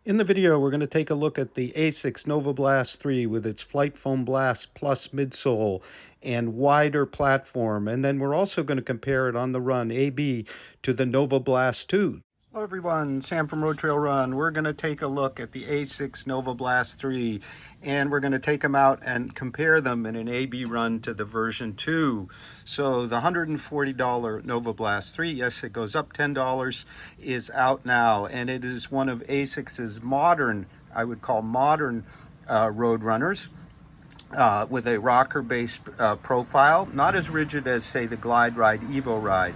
In the video, we're going to take a look at the ASICS Novablast 3 with its Flight Foam Blast Plus midsole and wider platform. And then we're also going to compare it on the run AB to the Novablast 2. Hello everyone, Sam from RoadTrailRun. We're going to take a look at the ASICS Novablast 3 and we're going to take them out and compare them in an AB run to the version 2. So the $140 Novablast 3, yes it goes up $10, is out now, and it is one of ASICS's modern, I would call modern road runners. With a rocker-based profile, not as rigid as say the Glide Ride Evo Ride.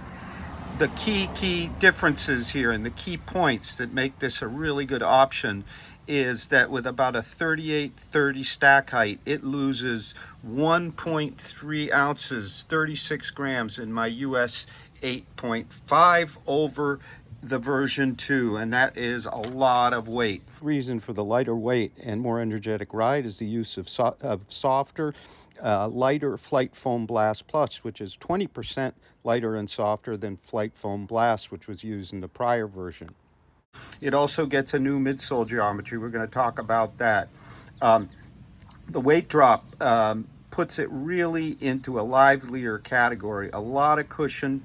The key differences here and the key points that make this a really good option is that with about a 38-30 stack height, it loses 1.3 ounces, 36 grams in my US 8.5 over the version 2, and that is a lot of weight. Reason for the lighter weight and more energetic ride is the use of softer, lighter Flight Foam Blast Plus, which is 20% lighter and softer than Flight Foam Blast, which was used in the prior version. It also gets a new midsole geometry. We're going to talk about that. The weight drop puts it really into a livelier category. A lot of cushion,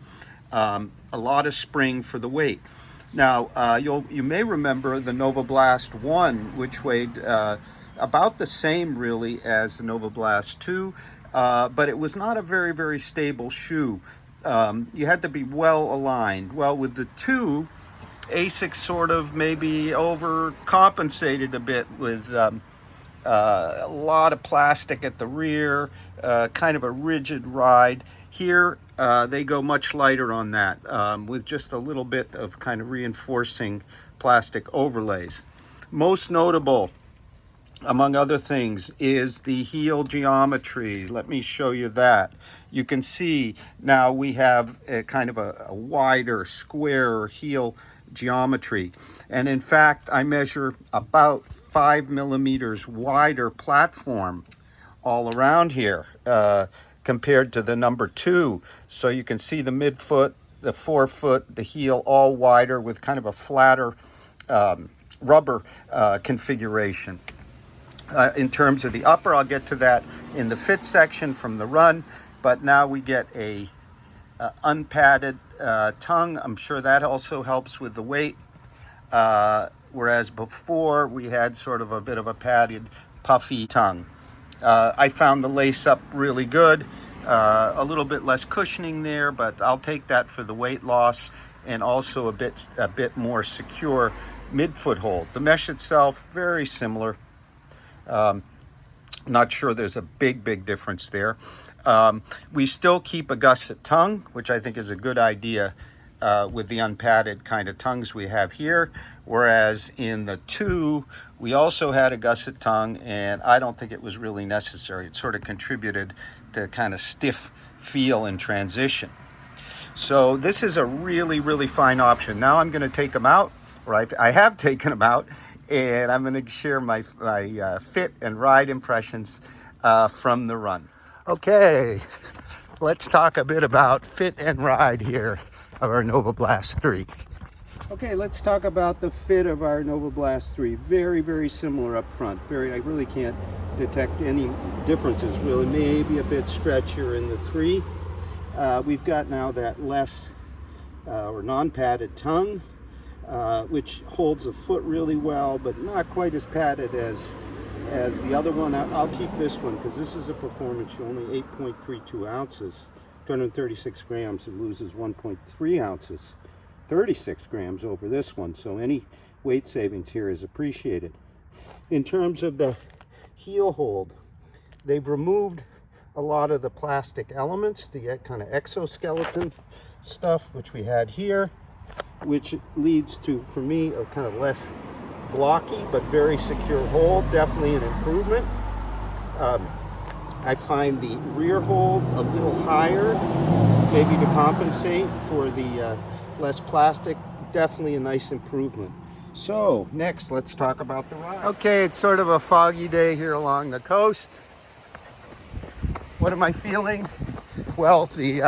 a lot of spring for the weight. Now, you may remember the Novablast 1, which weighed about the same really as the Novablast 2, but it was not a very stable shoe. You had to be well aligned. Well, with the 2, ASICS sort of maybe overcompensated a bit with a lot of plastic at the rear, kind of a rigid ride. Here, they go much lighter on that, with just a little bit of kind of reinforcing plastic overlays. Most notable, among other things, is the heel geometry. Let me show you that. You can see now we have a kind of a wider, square heel geometry. And in fact, I measure about 5 millimeters wider platform all around here compared to the number 2. So you can see the midfoot, the forefoot, the heel all wider with kind of a flatter rubber configuration. In terms of the upper, I'll get to that in the fit section from the run, but now we get a unpadded tongue. I'm sure that also helps with the weight, whereas before we had sort of a bit of a padded, puffy tongue. I found the lace up really good, a little bit less cushioning there, but I'll take that for the weight loss, and also a bit more secure midfoot hold. The mesh itself, very similar. Not sure there's a big difference there. We still keep a gusset tongue, which I think is a good idea with the unpadded kind of tongues we have here, whereas in the 2 we also had a gusset tongue, and I don't think it was really necessary. It sort of contributed to kind of stiff feel in transition. So this is a really fine option. Now I'm going to take them out, or I have taken them out, and I'm going to share my fit and ride impressions from the run. Okay, let's talk a bit about fit and ride here of our Novablast 3. Okay, let's talk about the fit of our Novablast 3. Very similar up front. I really can't detect any differences, really. Maybe a bit stretchier in the 3. We've got now that less or non-padded tongue, which holds the foot really well, but not quite as padded as the other one. I'll keep this one because this is a performance shoe, only 8.32 ounces, 236 grams. It loses 1.3 ounces, 36 grams over this one. So any weight savings here is appreciated. In terms of the heel hold, they've removed a lot of the plastic elements, the kind of exoskeleton stuff which we had here, which leads to, for me, a kind of less blocky but very secure hold. Definitely an improvement. I find the rear hold a little higher, maybe to compensate for the less plastic. Definitely a nice improvement. So next, let's talk about the ride. Okay, it's sort of a foggy day here along the coast. What am I feeling? Well, the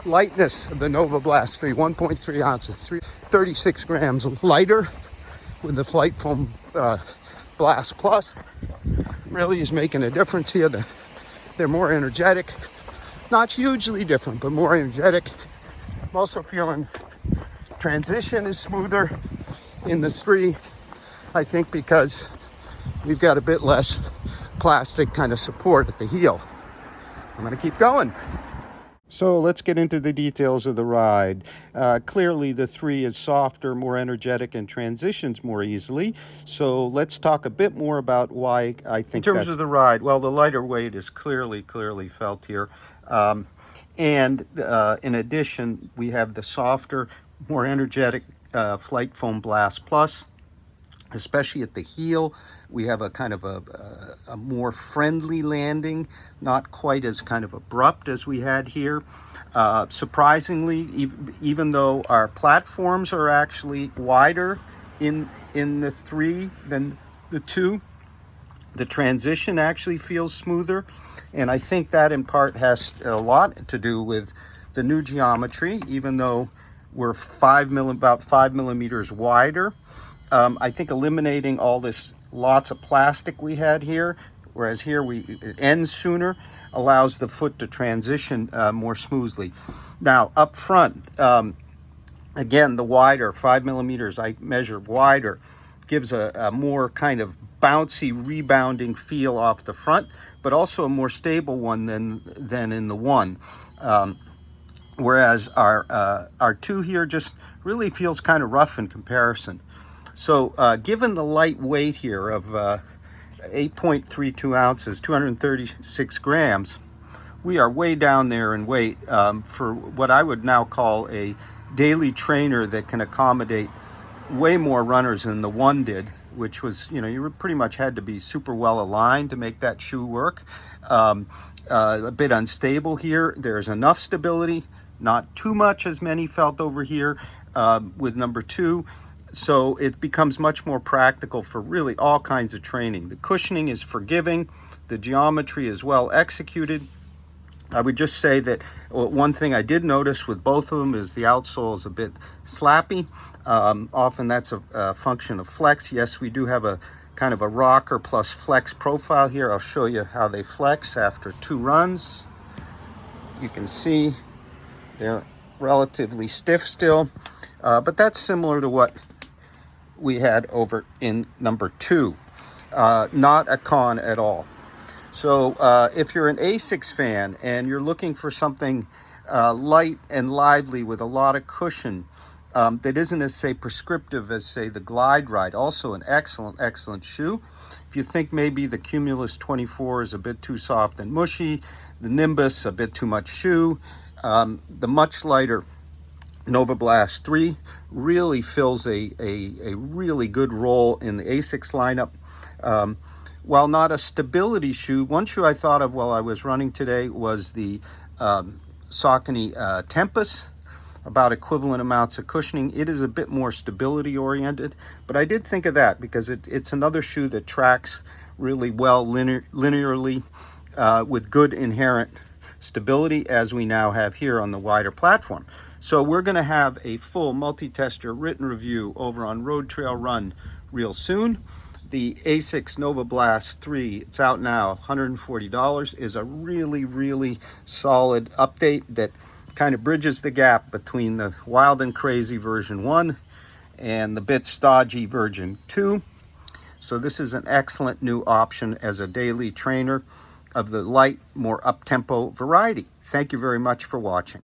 lightness of the Novablast 3, 1.3 ounces, 36 grams lighter with the Flight Foam Blast Plus really is making a difference here. They're more energetic, not hugely different, but more energetic. I'm also feeling transition is smoother in the 3, I think, because we've got a bit less plastic kind of support at the heel. I'm going to keep going. So let's get into the details of the ride. Clearly the 3 is softer, more energetic, and transitions more easily. So let's talk a bit more about why I think in terms of the ride, well, the lighter weight is clearly felt here. And in addition, we have the softer, more energetic Flight Foam Blast Plus. Especially at the heel, we have a kind of a more friendly landing, not quite as kind of abrupt as we had here. Surprisingly, even though our platforms are actually wider in the 3 than the 2, the transition actually feels smoother. And I think that in part has a lot to do with the new geometry, even though we're about 5 millimeters wider. I think eliminating all this lots of plastic we had here, whereas here it ends sooner, allows the foot to transition more smoothly. Now up front, again, the wider 5 millimeters I measured wider gives a more kind of bouncy rebounding feel off the front, but also a more stable one than in the 1. Whereas our 2 here just really feels kind of rough in comparison. So given the light weight here of 8.32 ounces, 236 grams, we are way down there in weight for what I would now call a daily trainer that can accommodate way more runners than the 1 did, which was, you pretty much had to be super well aligned to make that shoe work. A bit unstable here. There's enough stability, not too much as many felt over here with number 2. So it becomes much more practical for really all kinds of training. The cushioning is forgiving. The geometry is well executed. I would just say that one thing I did notice with both of them is the outsole is a bit slappy. Often that's a function of flex. Yes, we do have a kind of a rocker plus flex profile here. I'll show you how they flex after 2 runs. You can see they're relatively stiff still, but that's similar to what we had over in number 2. Not a con at all. So if you're an ASICS fan and you're looking for something light and lively with a lot of cushion that isn't as, say, prescriptive as, say, the Glide Ride, also an excellent shoe. If you think maybe the Cumulus 24 is a bit too soft and mushy, the Nimbus a bit too much shoe, the much lighter Novablast 3 really fills a really good role in the ASICS lineup. While not a stability shoe, one shoe I thought of while I was running today was the Saucony Tempest, about equivalent amounts of cushioning. It is a bit more stability oriented, but I did think of that because it's another shoe that tracks really well linearly with good inherent stability, as we now have here on the wider platform. So we're going to have a full multi-tester written review over on RoadTrailRun real soon. The ASICS Novablast 3, it's out now, $140, is a really solid update that kind of bridges the gap between the wild and crazy version 1 and the bit stodgy version 2. So this is an excellent new option as a daily trainer of the light, more up-tempo variety. Thank you very much for watching.